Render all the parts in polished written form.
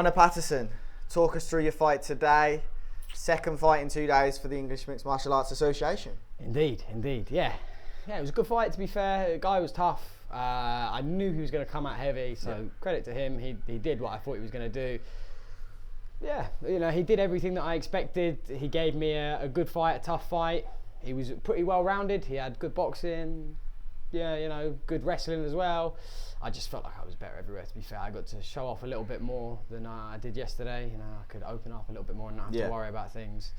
Conor Patterson, talk us through your fight today. Second fight in 2 days for the English Mixed Martial Arts Association. Indeed, yeah. Yeah, it was a good fight, to be fair. The guy was tough. I knew he was going to come out heavy, so credit to him. He did what I thought he was going to do. Yeah, he did everything that I expected. He gave me a good fight, a tough fight. He was pretty well-rounded. He had good boxing, good wrestling as well. I just felt like I was better everywhere, to be fair. I got to show off a little bit more than I did yesterday. I could open up a little bit more and not have to worry about things.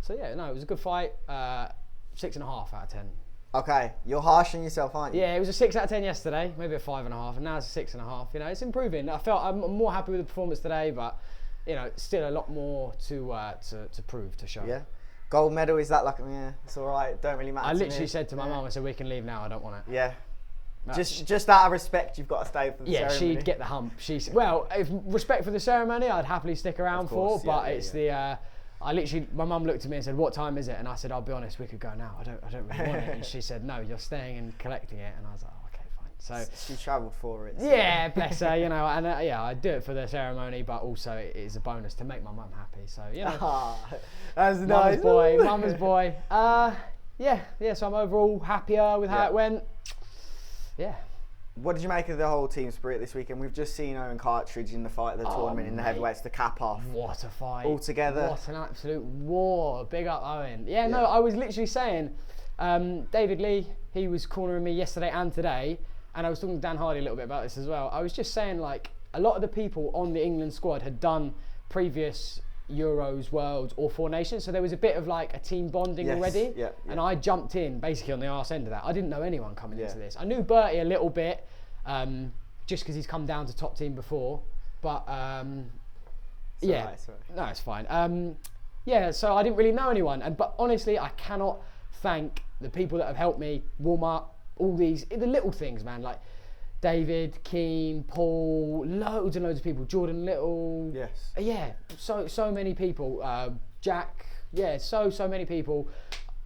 So it was a good fight. 6.5 out of 10. Okay, you're harsh on yourself, aren't you? Yeah, it was a 6 out of 10 yesterday, maybe a 5.5, and now it's a 6.5. It's improving. I'm more happy with the performance today, but still a lot more to prove, to show. Yeah. Gold medal, is that like, it's all right, don't really matter I to literally me. said to my mum, I said, we can leave now, I don't want it. Yeah. Just out of respect, you've got to stay for the ceremony. Yeah, she'd get the hump. If respect for the ceremony, I'd happily stick around my mum looked at me and said, what time is it? And I said, I'll be honest, we could go now. I don't really want it. And she said, no, you're staying and collecting it. And I was like, oh, okay, fine. So she travelled for it. So. Yeah, bless her, I do it for the ceremony, but also it is a bonus to make my mum happy. So, that's nice. Mama's boy. So I'm overall happier with how it went. Yeah. What did you make of the whole team spirit this weekend? We've just seen Owen Cartridge in the fight of the tournament in the heavyweights to cap off. What a fight. All together. What an absolute war. Big up Owen. Yeah, no, I was literally saying, David Lee, he was cornering me yesterday and today, and I was talking to Dan Hardy a little bit about this as well. I was just saying, a lot of the people on the England squad had done previous Euros, Worlds, or Four Nations, so there was a bit of a team bonding already. And I jumped in basically on the arse end of that. I didn't know anyone coming into this. I knew Bertie a little bit, just because he's come down to top team before, but no, it's fine. So I didn't really know anyone, but honestly, I cannot thank the people that have helped me warm up. All the little things, man, like David, Keane, Paul, loads and loads of people. Jordan Little. Yes. Yeah, so many people. Jack. Yeah, so many people.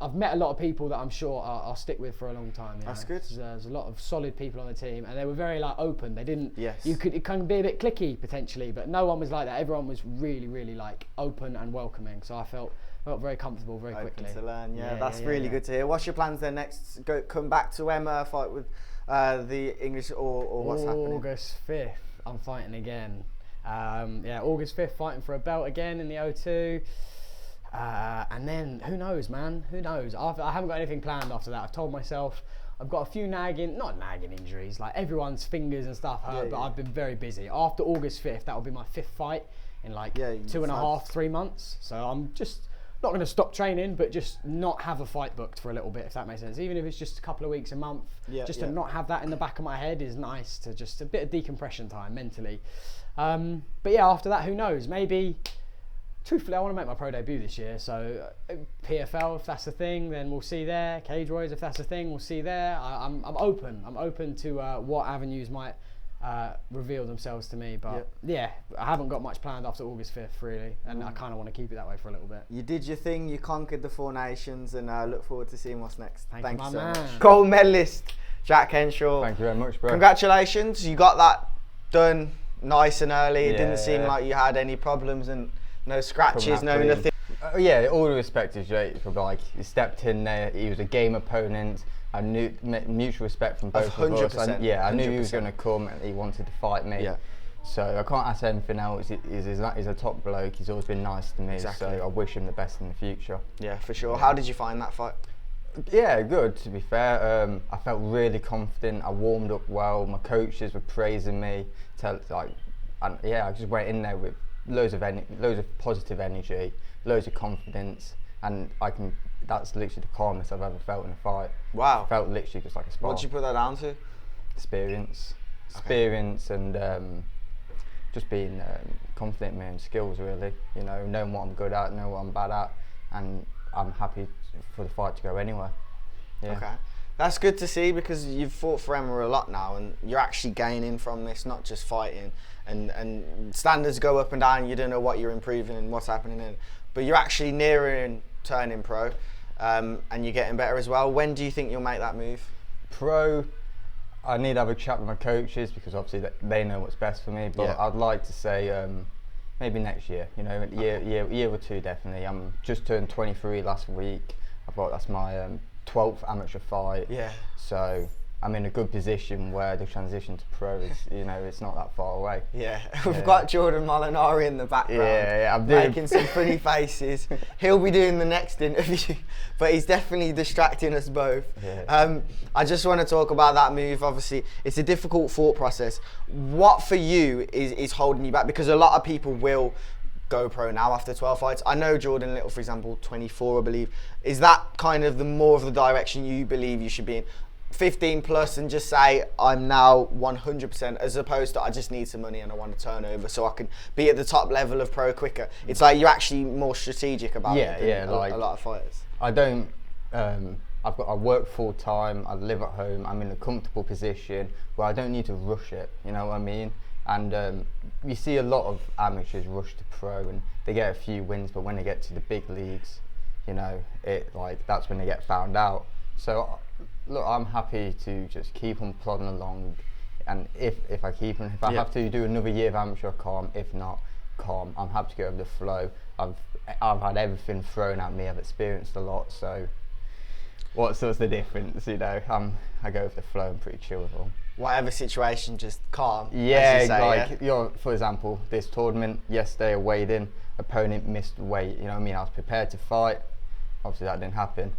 I've met a lot of people that I'm sure I'll stick with for a long time. That's good. There's a lot of solid people on the team, and they were very open. They didn't. Yes. It can be a bit cliquey potentially, but no one was like that. Everyone was really, really open and welcoming. So I felt very comfortable very quickly. Open to learn. Yeah, that's really good to hear. What's your plans then next? Come back to Emma, fight with the English, or what's happening? August 5th, I'm fighting again. August 5th, fighting for a belt again in the O2. And then, who knows, man? Who knows? I haven't got anything planned after that. I've told myself I've got a few not nagging injuries, everyone's fingers and stuff hurt, but I've been very busy. After August 5th, that will be my 5th fight in 2.5, 3 months. So I'm just not going to stop training, but just not have a fight booked for a little bit, if that makes sense. Even if it's just a couple of weeks, a month, to not have that in the back of my head is nice, to just a bit of decompression time mentally. But yeah, after that, who knows? Maybe, truthfully, I want to make my pro debut this year. So PFL, if that's the thing, then we'll see there. Cage Warriors, if that's the thing, we'll see there. I'm open. I'm open to what avenues might reveal themselves to me, but I haven't got much planned after August 5th really, and I kind of want to keep it that way for a little bit. You did your thing, you conquered the Four Nations, and look forward to seeing what's next. Thank you so much. Gold medalist Jack Henshaw. Thank you very much, bro. Congratulations, you got that done nice and early. It didn't seem like you had any problems and no scratches, no nothing. All the respect to Jake for he stepped in there. He was a game opponent. I knew mutual respect from both of us. I knew he was going to come and he wanted to fight me. Yeah. So I can't ask anything else. He's a top bloke. He's always been nice to me. Exactly. So I wish him the best in the future. Yeah, for sure. How did you find that fight? Yeah, good. To be fair, I felt really confident. I warmed up well. My coaches were praising me. I just went in there with loads of positive energy, loads of confidence, and that's literally the calmest I've ever felt in a fight. Wow. I felt literally just like a spar. What did you put that down to? Experience, and just being confident in my own skills, really. Knowing what I'm good at, knowing what I'm bad at, and I'm happy for the fight to go anywhere. Yeah. Okay. That's good to see, because you've fought for Emma a lot now, and you're actually gaining from this, not just fighting. And standards go up and down. You don't know what you're improving and what's happening, but you're actually nearing turning pro, and you're getting better as well. When do you think you'll make that move? Pro, I need to have a chat with my coaches, because obviously they know what's best for me. But I'd like to say maybe next year. You know, year or two definitely. I'm just turned 23 last week. That's my 12th amateur fight. Yeah. So I'm in a good position where the transition to pro is, it's not that far away. Yeah, we've got Jordan Molinari in the background. Yeah, I'm making some funny faces. He'll be doing the next interview, but he's definitely distracting us both. Yeah. I just want to talk about that move. Obviously, it's a difficult thought process. What for you is holding you back? Because a lot of people will go pro now after 12 fights. I know Jordan Little, for example, 24, I believe. Is that kind of more of the direction you believe you should be in? 15 plus and just say I'm now 100%, as opposed to I just need some money and I want to turn over so I can be at the top level of pro quicker. It's like you're actually more strategic about it than a lot of fighters. I don't. I work full time. I live at home. I'm in a comfortable position where I don't need to rush it. You know what I mean? And you see a lot of amateurs rush to pro and they get a few wins, but when they get to the big leagues, that's when they get found out. So look, I'm happy to just keep on plodding along, and if I have to do another year of amateur, calm. If not, calm. I'm happy to go with the flow. I've had everything thrown at me. I've experienced a lot. So what's the difference? I go with the flow. I'm pretty chill with all. Whatever situation, just calm. Yeah, for example, this tournament yesterday, I weighed in, opponent missed weight. You know what I mean? I was prepared to fight. Obviously, that didn't happen.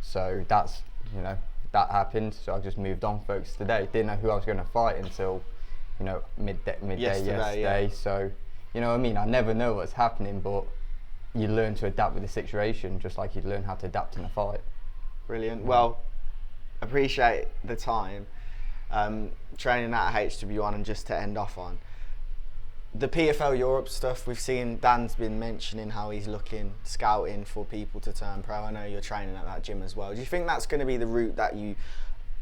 So that happened. So I just moved on, focused today. Didn't know who I was going to fight until, midday yesterday. Yeah. So, you know what I mean? I never know what's happening, but you learn to adapt with the situation, just like you'd learn how to adapt in a fight. Brilliant. Well, appreciate the time. Training at HW1, and just to end off on the PFL Europe stuff, we've seen Dan's been mentioning how he's scouting for people to turn pro. I know you're training at that gym as well. Do you think that's going to be the route that you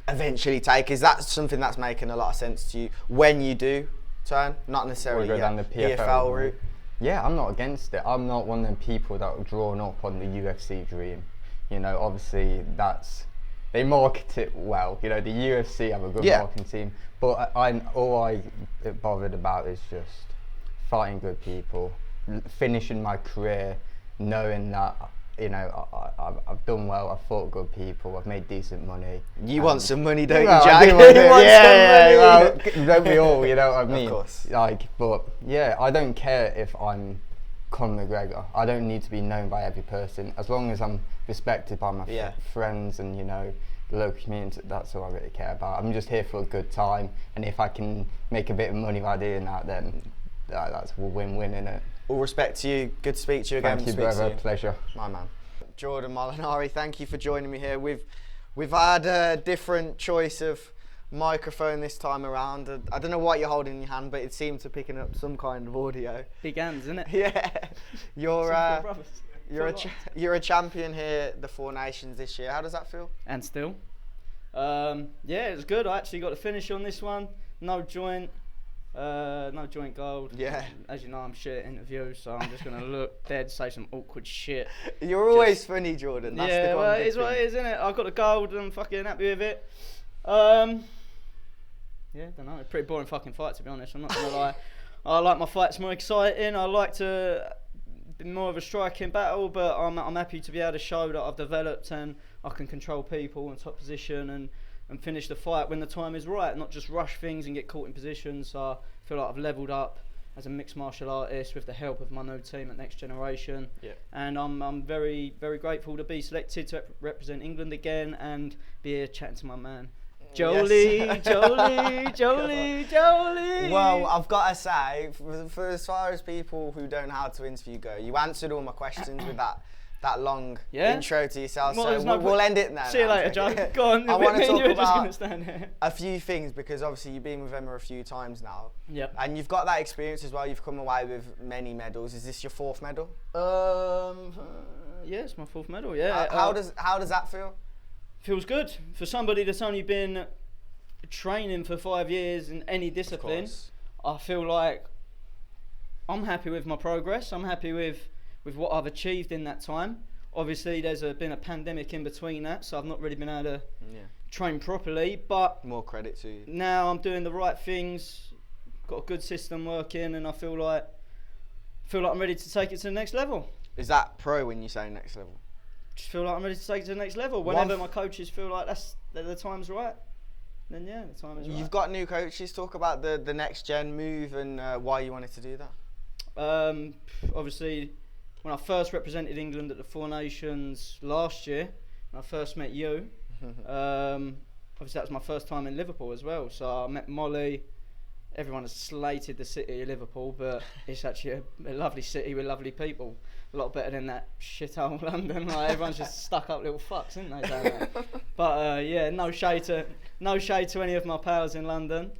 eventually take? Is that something that's making a lot of sense to you when you do turn? Not necessarily go down the PFL route? Yeah, I'm not against it. I'm not one of them people that are drawn up on the UFC dream. Obviously they market it well. The UFC have a good marketing team, but all I get bothered about is just fighting good people, finishing my career, knowing that I've done well. I've fought good people. I've made decent money. You want some money, don't you, Jack? I do want some money. Don't we all? You know what I mean? Of course. But yeah, I don't care if I'm Conor McGregor. I don't need to be known by every person. As long as I'm respected by my friends and the local community, that's all I really care about. I'm just here for a good time, and if I can make a bit of money by doing that, then that's a win-win, innit? All respect to you. Good to speak to you again. Thank you, brother. Pleasure. My man. Jordan Molinari, thank you for joining me here. We've had a different choice of microphone this time around. I don't know what you're holding in your hand, but it seemed to picking up some kind of audio. Big hands, isn't it? Yeah. You're a champion here at the Four Nations this year. How does that feel? And still. It was good. I actually got the finish on this one. No joint gold. Yeah. As you know, I'm shit at interviews, so I'm just gonna look dead, say some awkward shit. You're always funny, Jordan. That's the it is what it is, isn't it? I got the gold and I'm fucking happy with it. Don't know. It's a pretty boring fucking fight, to be honest. I'm not gonna lie. I like my fights more exciting. I like to be more of a striking battle, but I'm happy to be able to show that I've developed and I can control people in top position and finish the fight when the time is right, not just rush things and get caught in positions. So I feel like I've levelled up as a mixed martial artist with the help of my new team at Next Generation. Yeah. And I'm very, very grateful to be selected to represent England again and be here chatting to my man. Jolie. Well, I've got to say, for as far as people who don't know how to interview go, you answered all my questions with that long intro to yourself, we'll end it now. See you later, John. Go on. I want to talk about a few things, because obviously you've been with Emma a few times now. Yep. And you've got that experience as well. You've come away with many medals. Is this your fourth medal? Yeah, it's my fourth medal, yeah. How does that feel? Feels good. For somebody that's only been training for 5 years in any discipline, I feel like I'm happy with my progress. I'm happy with what I've achieved in that time. Obviously, there's been a pandemic in between that, so I've not really been able to train properly. But more credit to you. Now I'm doing the right things, got a good system working, and I feel like feel like I'm ready to take it to the next level. Is that pro when you say next level? Just feel like I'm ready to take it to the next level. Whenever my coaches feel like the time's right, then yeah, the time is right. You've got new coaches. Talk about the next gen move and why you wanted to do that. Obviously, when I first represented England at the Four Nations last year, when I first met you, obviously that was my first time in Liverpool as well. So I met Molly. Everyone has slated the city of Liverpool, but it's actually a lovely city with lovely people. A lot better than that shithole London. Like, everyone's just stuck up little fucks, isn't they? Down there? But yeah, no shade to any of my pals in London.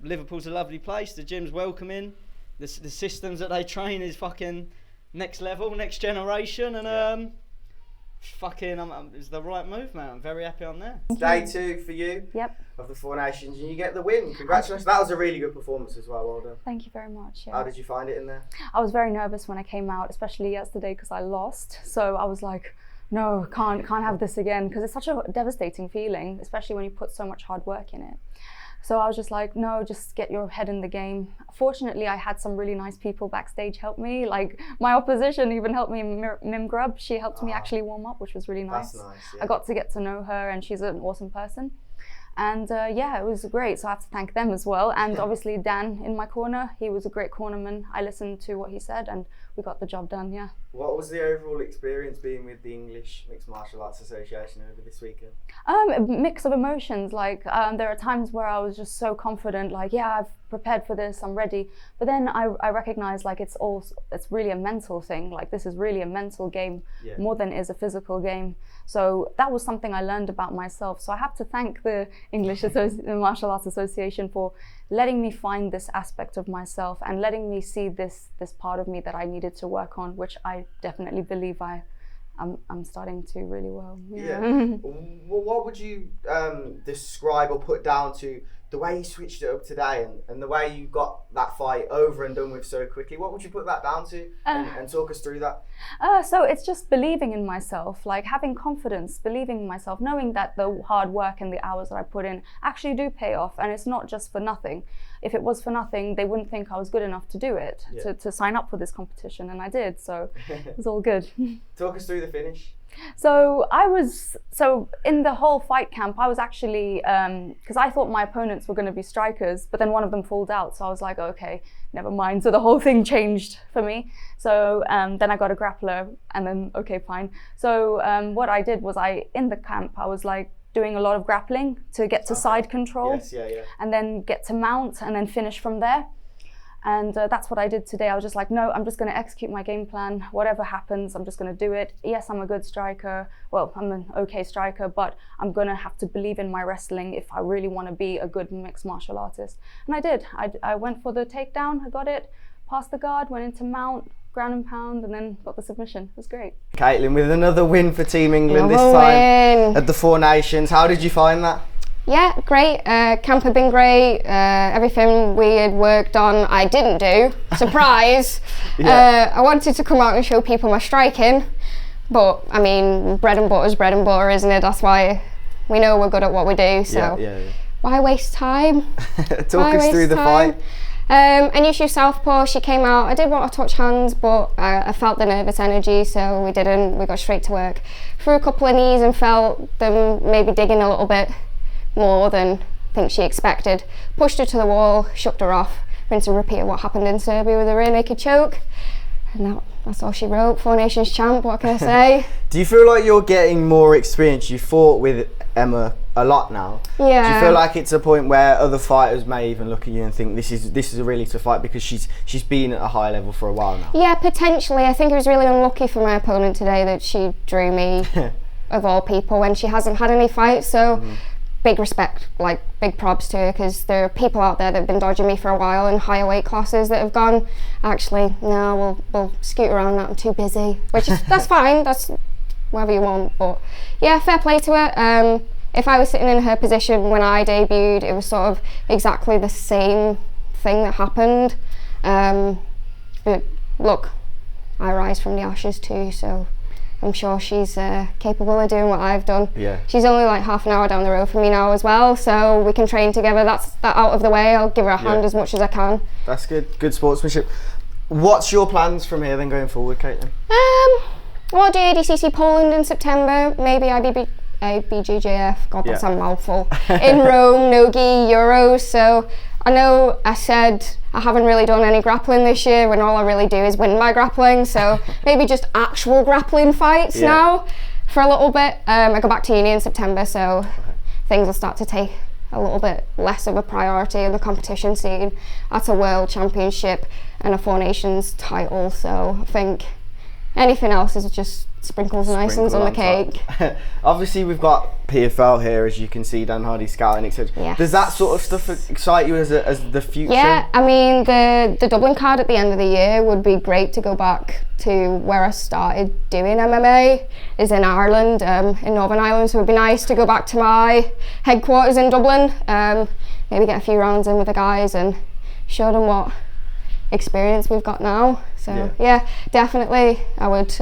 Liverpool's a lovely place. The gym's welcoming. The systems that they train is fucking next level, next generation, and it's the right move, man. I'm very happy I'm there. Day 2 for you. Yep. Of the Four Nations, and you get the win. Congratulations. That was a really good performance as well. Well done. Thank you very much. Yeah. How did you find it in there? I was very nervous when I came out, especially yesterday because I lost. So I was like, no, can't have this again, because it's such a devastating feeling, especially when you put so much hard work in it. So I was just like, no, just get your head in the game. Fortunately, I had some really nice people backstage help me. Like, my opposition even helped me, Mim Grubb. She helped me actually warm up, which was really nice. That's nice, yeah. I got to get to know her, and she's an awesome person. And yeah, it was great. So I have to thank them as well. And obviously Dan in my corner, he was a great cornerman. I listened to what he said and we got the job done, yeah. What was the overall experience being with the English Mixed Martial Arts Association over this weekend? A mix of emotions. Like there are times where I was just so confident, like, yeah, I've prepared for this, I'm ready. But then I recognize like it's really a mental thing. Like, this is really a mental game more than it is a physical game. So that was something I learned about myself. So I have to thank the English Martial Arts Association for letting me find this aspect of myself and letting me see this part of me that I needed to work on, which I definitely believe I'm starting to really well. Yeah. What would you describe or put down to the way you switched it up today and the way you got that fight over and done with so quickly? What would you put that down to and talk us through that? So it's just believing in myself, like having confidence, believing in myself, knowing that the hard work and the hours that I put in actually do pay off, and it's not just for nothing. If it was for nothing, they wouldn't think I was good enough to do it, to sign up for this competition, and I did, so it was all good. Talk us through the finish. So in the whole fight camp, I was actually, because I thought my opponents were going to be strikers, but then one of them pulled out. So I was like, okay, never mind. So the whole thing changed for me. So then I got a grappler and then, okay, fine. So what I did was in the camp, I was like doing a lot of grappling to get to side control. Yes, yeah. And then get to mount and then finish from there. And that's what I did today. I was just like, no, I'm just going to execute my game plan. Whatever happens, I'm just going to do it. Yes, I'm a good striker. Well, I'm an okay striker, but I'm going to have to believe in my wrestling if I really want to be a good mixed martial artist. And I did. I went for the takedown. I got it, passed the guard, went into mount, ground and pound, and then got the submission. It was great. Caitlin, with another win for Team England this time at the Four Nations. How did you find that? Yeah, great. Camp had been great. Everything we had worked on, I didn't do. Surprise! I wanted to come out and show people my striking, but I mean, bread and butter is bread and butter, isn't it? That's why we know we're good at what we do. So why waste time? Talk us through the fight. Anisha Southpaw, she came out. I did want to touch hands, but I felt the nervous energy, so we didn't. We got straight to work. Threw a couple of knees and felt them maybe digging a little bit more than I think she expected. Pushed her to the wall, shucked her off, rinse and repeat what happened in Serbia with a rear naked choke. And that's all she wrote. Four Nations champ, what can I say? Do you feel like you're getting more experience? You fought with Emma a lot now. Yeah. Do you feel like it's a point where other fighters may even look at you and think this is a really tough fight because she's been at a high level for a while now? Yeah, potentially. I think it was really unlucky for my opponent today that she drew me, of all people, when she hasn't had any fights. So. Big respect, like big props to her, because there are people out there that have been dodging me for a while in higher weight classes that have gone, actually, no, we'll scoot around that, I'm too busy, which is, that's fine, that's whatever you want, but yeah, fair play to her. If I was sitting in her position when I debuted, it was sort of exactly the same thing that happened. But look, I rise from the ashes too, so I'm sure she's capable of doing what I've done. Yeah. She's only like half an hour down the road from me now as well, so we can train together. That's that out of the way. I'll give her a hand as much as I can. That's good. Good sportsmanship. What's your plans from here then going forward, Caitlin? Well, I'll do ADCC Poland in September, maybe IBJJF, God, that's a mouthful, in Rome, Nogi, Euros. So I know I said I haven't really done any grappling this year when all I really do is win my grappling. So maybe just actual grappling fights now for a little bit. I go back to uni in September, so things will start to take a little bit less of a priority in the competition scene. That's a world championship and a Four Nations title, so I think anything else is just sprinkles and icings on the cake. Obviously, we've got PFL here, as you can see, Dan Hardy scouting, etc. Yes. Does that sort of stuff excite you as the future? Yeah, I mean, the Dublin card at the end of the year would be great to go back to where I started doing MMA, is in Ireland, in Northern Ireland, so it would be nice to go back to my headquarters in Dublin, maybe get a few rounds in with the guys and show them what experience we've got now. So yeah, definitely I would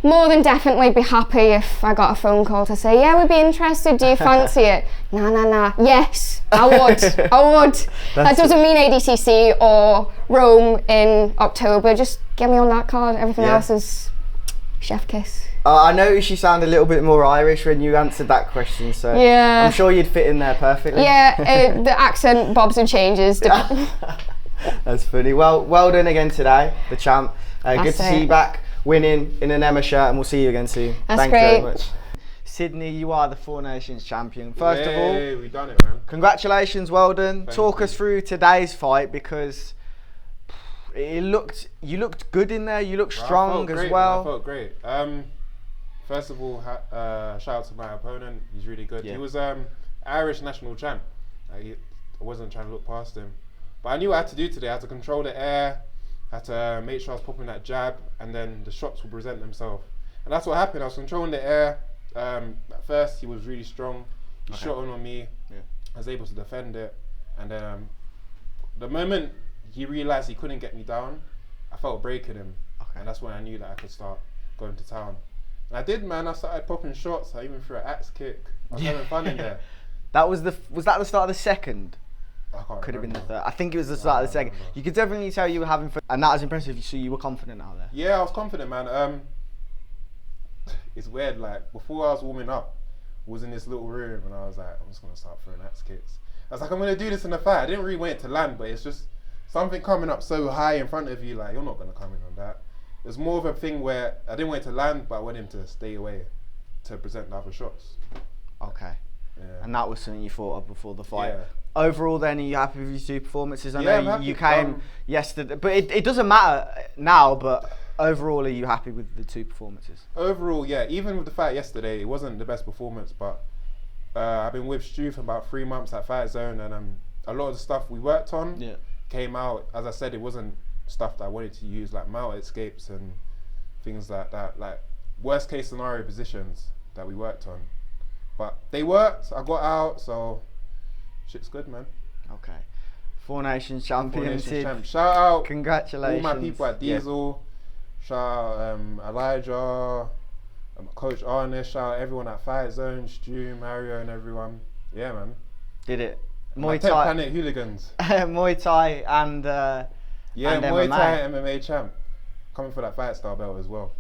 more than definitely be happy if I got a phone call to say, yeah, we'd be interested, do you fancy it? Nah, yes, I would. That doesn't mean ADCC or Rome in October, just get me on that card, everything else is chef kiss. I noticed you sound a little bit more Irish when you answered that question, so I'm sure you'd fit in there perfectly. Yeah, the accent bobs and changes. That's funny. Well done again today, the champ. Good to see you back winning in an Emma shirt, and we'll see you again soon. Thank you very much. Sydney, you are the Four Nations champion. First of all, we done it, man. Congratulations, well done. Talk you. us through today's fight, because you looked good in there. You looked strong as well. I felt great. First of all, shout out to my opponent. He's really good. He was Irish national champ. I wasn't trying to look past him. But I knew what I had to do today. I had to control the air, I had to make sure I was popping that jab, and then the shots will present themselves. And that's what happened. I was controlling the air. At first, he was really strong. He shot on me. Yeah. I was able to defend it. And then the moment he realised he couldn't get me down, I felt breaking him. And that's when I knew that I could start going to town. And I did, man. I started popping shots. I even threw an axe kick. I was having fun in there. Was that the start of the second? Could have been the third. I think it was the start of the second. You could definitely tell you were having fun, and that was impressive. So you were confident out there. Yeah, I was confident, man. It's weird. Like before I was warming up, I was in this little room, and I was like, I'm just gonna start throwing axe kicks. I was like, I'm gonna do this in the fight. I didn't really want it to land, but it's just something coming up so high in front of you. Like you're not gonna come in on that. It's more of a thing where I didn't want it to land, but I wanted him to stay away to present the other shots. Okay. Yeah. And that was something you thought of before the fight. Yeah. Overall, then, are you happy with your two performances? I Yeah, know you came yesterday, but it doesn't matter now. But overall, are you happy with the two performances? Overall, yeah. Even with the fight yesterday, it wasn't the best performance, but I've been with Stu for about 3 months at Fight Zone, and a lot of the stuff we worked on came out. As I said, it wasn't stuff that I wanted to use, like mount escapes and things like that, like worst case scenario positions that we worked on. But they worked. I got out, so shit's good, man. Okay. Four Nations champion. Shout out. Congratulations. All my people at Diesel. Shout out Elijah, Coach Arnish. Shout out everyone at Fight Zone, Stu, Mario, and everyone. Yeah, man. Did it. Muay Thai. Planet Hooligans. Muay Thai and Muay MMA. Thai MMA champ. Coming for that fight style belt as well.